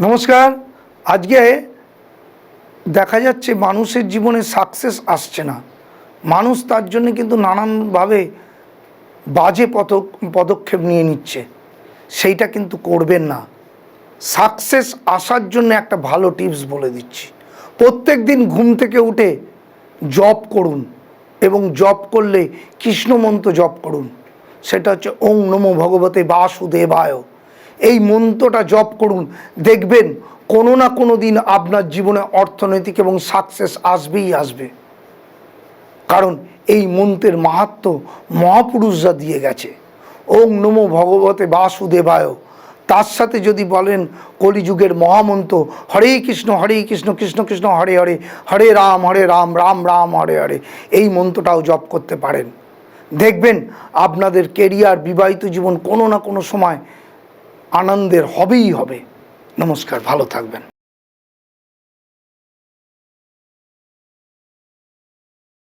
নমস্কার। আজকে দেখা যাচ্ছে মানুষের জীবনে সাকসেস আসছে না, মানুষ তার জন্য কিন্তু নানানভাবে বাজে পদক্ষেপ নিয়ে নিচ্ছে। সেইটা কিন্তু করবেন না। সাকসেস আসার জন্য একটা ভালো টিপস বলে দিচ্ছি। প্রত্যেক দিন ঘুম থেকে উঠে জপ করুন এবং জপ করলে কৃষ্ণ মন্ত্র জপ করুন। সেটা হচ্ছে ওং নমো ভগবতে বাসুদেবায়। এই মন্ত্রটা জপ করুন, দেখবেন কোনো না কোনো দিন আপনার জীবনে অর্থনৈতিক এবং সাকসেস আসবেই আসবে। কারণ এই মন্ত্রের মাহাত্ম্য মহাপুরুষরা দিয়ে গেছে। ওং নমো ভগবতে বাসুদেবায়, তার সাথে যদি বলেন কলিযুগের মহামন্ত্র হরে কৃষ্ণ কৃষ্ণ কৃষ্ণ হরে হরে, হরে রাম রাম রাম হরে হরে, এই মন্ত্রটাও জপ করতে পারেন। দেখবেন আপনাদের কেরিয়ার, বিবাহিত জীবন কোনো না কোনো সময় আনন্দের হবেই হবে। নমস্কার, ভালো থাকবেন।